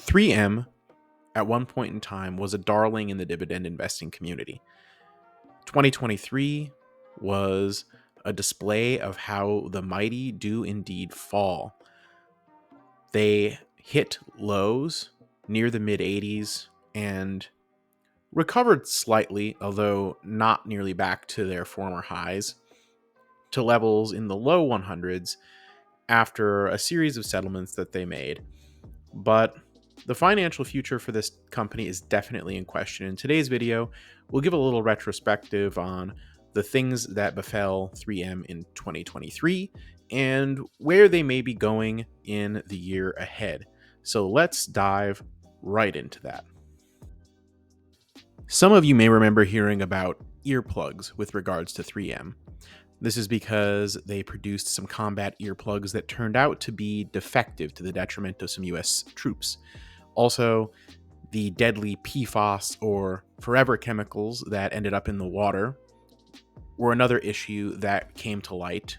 3M at one point in time was a darling in the dividend investing community. 2023 was a display of how the mighty do indeed fall. They hit lows near the mid 80s and recovered slightly, although not nearly back to their former highs, to levels in the low 100s after a series of settlements that they made. But the financial future for this company is definitely in question. In today's video, we'll give a little retrospective on the things that befell 3M in 2023 and where they may be going in the year ahead. So let's dive right into that. Some of you may remember hearing about earplugs with regards to 3M. This is because they produced some combat earplugs that turned out to be defective to the detriment of some US troops. Also, the deadly PFAS or forever chemicals that ended up in the water were another issue that came to light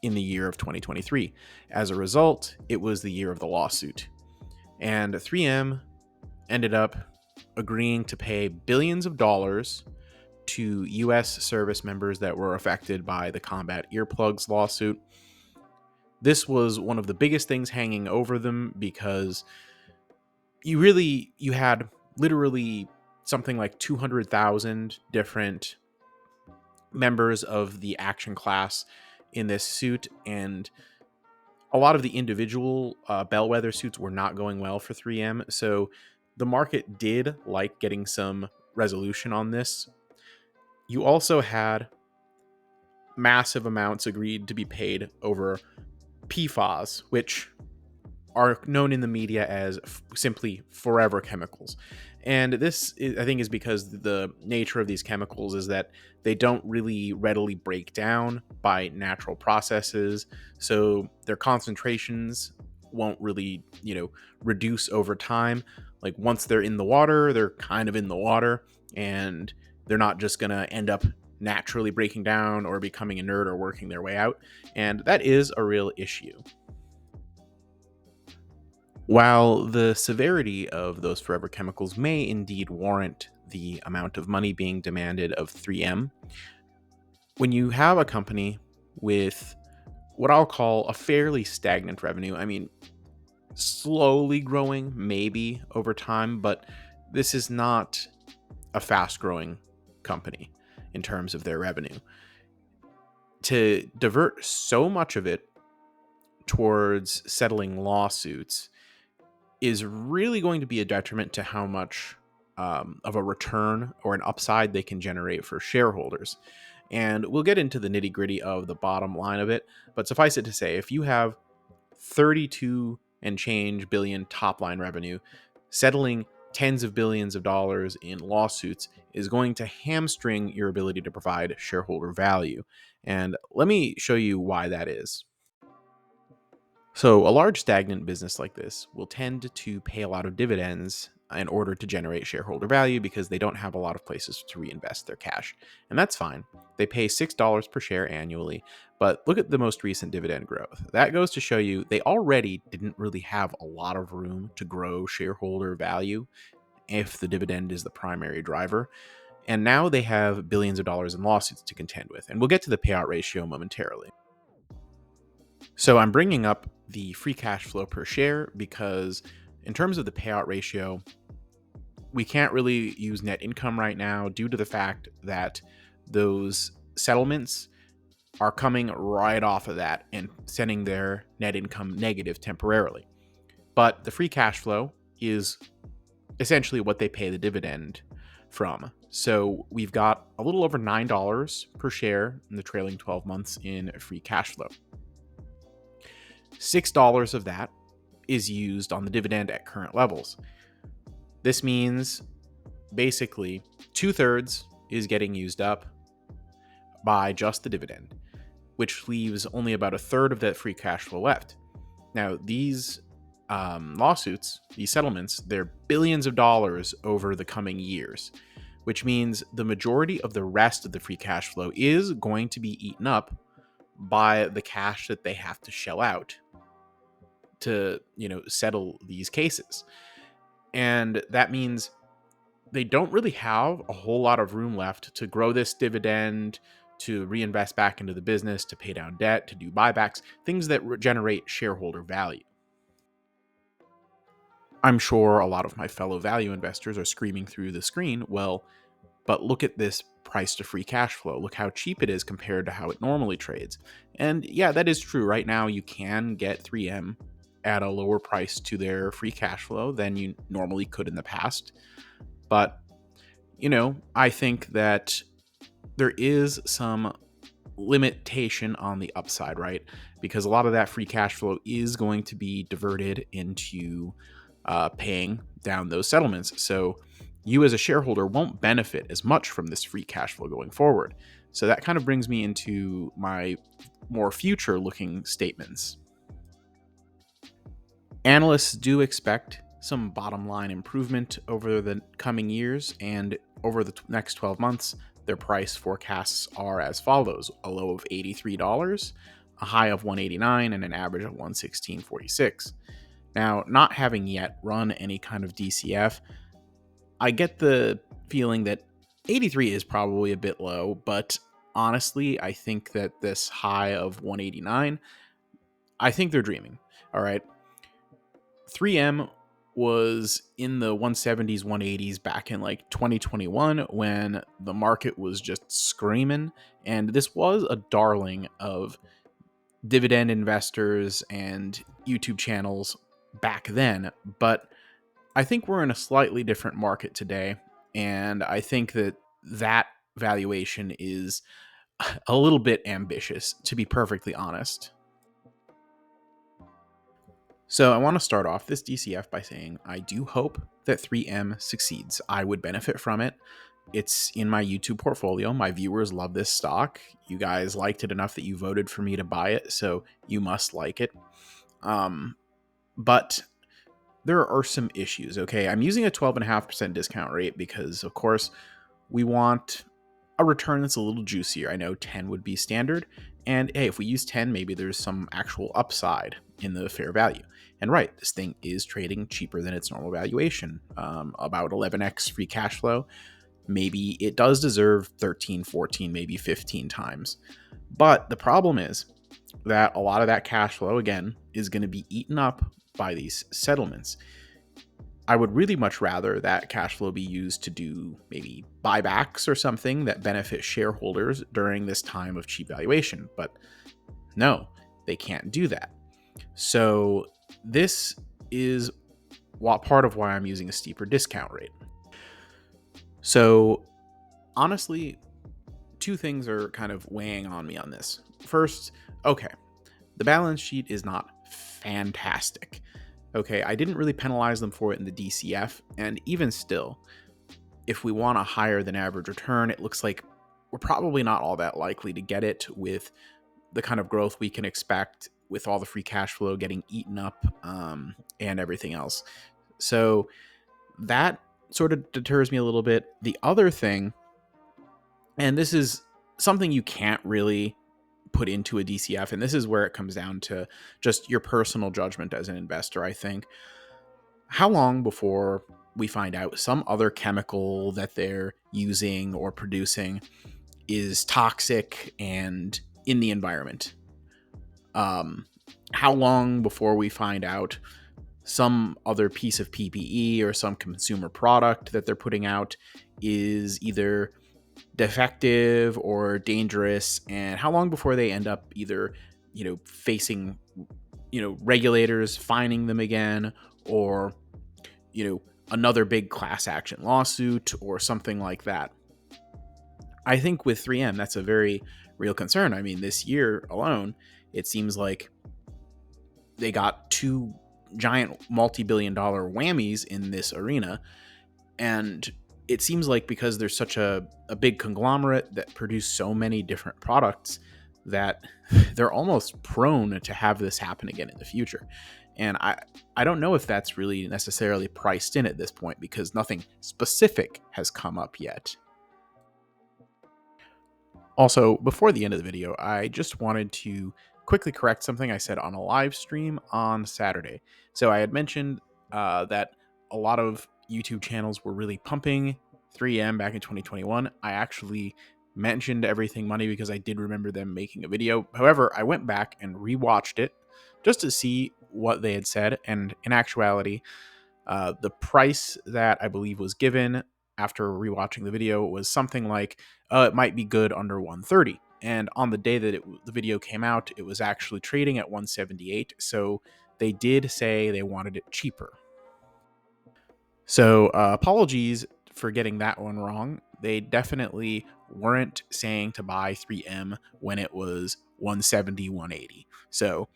in the year of 2023. As a result, it was the year of the lawsuit. And 3M ended up agreeing to pay billions of dollars to US service members that were affected by the combat earplugs lawsuit. This was one of the biggest things hanging over them because you had literally something like 200,000 different members of the action class in this suit, and a lot of the individual bellwether suits were not going well for 3M, so the market did like getting some resolution on this. You also had massive amounts agreed to be paid over PFAS, which are known in the media as simply forever chemicals. And this, I think, is because the nature of these chemicals is that they don't really readily break down by natural processes. So their concentrations won't really, reduce over time. Like once they're in the water, they're kind of in the water, and they're not just going to end up naturally breaking down or becoming inert or working their way out. And that is a real issue. While the severity of those forever chemicals may indeed warrant the amount of money being demanded of 3M, when you have a company with what I'll call a fairly stagnant revenue, I mean, slowly growing maybe over time, but this is not a fast growing company in terms of their revenue. To divert so much of it towards settling lawsuits is really going to be a detriment to how much of a return or an upside they can generate for shareholders. And we'll get into the nitty gritty of the bottom line of it, but suffice it to say, if you have 32 and change billion top line revenue, settling tens of billions of dollars in lawsuits is going to hamstring your ability to provide shareholder value. And let me show you why that is. So a large stagnant business like this will tend to pay a lot of dividends in order to generate shareholder value because they don't have a lot of places to reinvest their cash. And that's fine. They pay $6 per share annually, but look at the most recent dividend growth. That goes to show you they already didn't really have a lot of room to grow shareholder value if the dividend is the primary driver. And now they have billions of dollars in lawsuits to contend with. And we'll get to the payout ratio momentarily. So I'm bringing up the free cash flow per share because in terms of the payout ratio, we can't really use net income right now due to the fact that those settlements are coming right off of that and sending their net income negative temporarily. But the free cash flow is essentially what they pay the dividend from. So we've got a little over $9 per share in the trailing 12 months in free cash flow. $6 of that is used on the dividend at current levels. This means basically 2/3 is getting used up by just the dividend, which leaves only about 1/3 of that free cash flow left. Now, these lawsuits, these settlements, they're billions of dollars over the coming years, which means the majority of the rest of the free cash flow is going to be eaten up by the cash that they have to shell out to, settle these cases. And that means they don't really have a whole lot of room left to grow this dividend, to reinvest back into the business, to pay down debt, to do buybacks, things that generate shareholder value. I'm sure a lot of my fellow value investors are screaming through the screen, well, but look at this price to free cash flow. Look how cheap it is compared to how it normally trades. And yeah, that is true. Right now, you can get 3M at a lower price to their free cash flow than you normally could in the past. But, I think that there is some limitation on the upside, right? Because a lot of that free cash flow is going to be diverted into paying down those settlements. So you as a shareholder won't benefit as much from this free cash flow going forward. So that kind of brings me into my more future looking statements. Analysts do expect some bottom line improvement over the coming years, and over the next 12 months, their price forecasts are as follows: a low of $83, a high of $189, and an average of $116.46. Now, not having yet run any kind of DCF, I get the feeling that 83 is probably a bit low, but honestly, I think that this high of 189, I think they're dreaming. All right. 3M was in the 170s, 180s back in like 2021 when the market was just screaming. And this was a darling of dividend investors and YouTube channels back then. But I think we're in a slightly different market today. And I think that valuation is a little bit ambitious, to be perfectly honest. So I want to start off this DCF by saying I do hope that 3M succeeds. I would benefit from it. It's in my YouTube portfolio. My viewers love this stock. You guys liked it enough that you voted for me to buy it, so you must like it. But there are some issues, okay? I'm using a 12.5% discount rate because, of course, we want a return that's a little juicier. I know 10 would be standard. And hey, if we use 10, maybe there's some actual upside in the fair value. And right, this thing is trading cheaper than its normal valuation, about 11x free cash flow. Maybe it does deserve 13, 14, maybe 15 times. But the problem is that a lot of that cash flow, again, is going to be eaten up by these settlements. I would really much rather that cash flow be used to do maybe buybacks or something that benefit shareholders during this time of cheap valuation. But no, they can't do that. So this is part of why I'm using a steeper discount rate. So honestly, two things are kind of weighing on me on this. First, okay, the balance sheet is not fantastic. Okay, I didn't really penalize them for it in the DCF, and even still, if we want a higher than average return, it looks like we're probably not all that likely to get it with the kind of growth we can expect with all the free cash flow getting eaten up and everything else. So that sort of deters me a little bit. The other thing, and this is something you can't really put into a DCF, and this is where it comes down to just your personal judgment as an investor, I think. How long before we find out some other chemical that they're using or producing is toxic and in the environment? How long before we find out some other piece of PPE or some consumer product that they're putting out is either defective or dangerous, and how long before they end up either facing regulators fining them again, or another big class action lawsuit or something like that? I think with 3M that's a very real concern. I mean, this year alone it seems like they got two giant multi-billion-dollar whammies in this arena, and it seems like because there's such a big conglomerate that produce so many different products that they're almost prone to have this happen again in the future. And I don't know if that's really necessarily priced in at this point because nothing specific has come up yet. Also, before the end of the video, I just wanted to quickly correct something I said on a live stream on Saturday. So I had mentioned that a lot of YouTube channels were really pumping 3M back in 2021. I actually mentioned Everything Money because I did remember them making a video. However, I went back and rewatched it just to see what they had said. And in actuality, the price that I believe was given after rewatching the video was something like, it might be good under 130. And on the day that the video came out, it was actually trading at 178. So they did say they wanted it cheaper. So apologies for getting that one wrong. They definitely weren't saying to buy 3M when it was 170, 180. So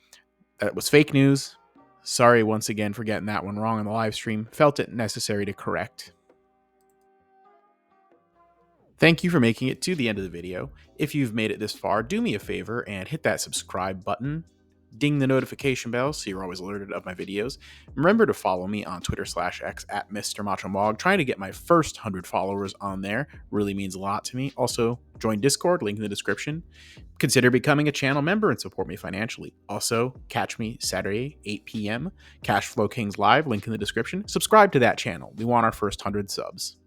that was fake news. Sorry once again for getting that one wrong on the live stream. Felt it necessary to correct. Thank you for making it to the end of the video. If you've made it this far, do me a favor and hit that subscribe button. Ding the notification bell so you're always alerted of my videos. Remember to follow me on Twitter/X at Mr. Macho Mog. Trying to get my first 100 followers on there really means a lot to me. Also, join Discord, link in the description. Consider becoming a channel member and support me financially. Also, catch me Saturday, 8 p.m. Cash Flow Kings Live, link in the description. Subscribe to that channel. We want our first 100 subs.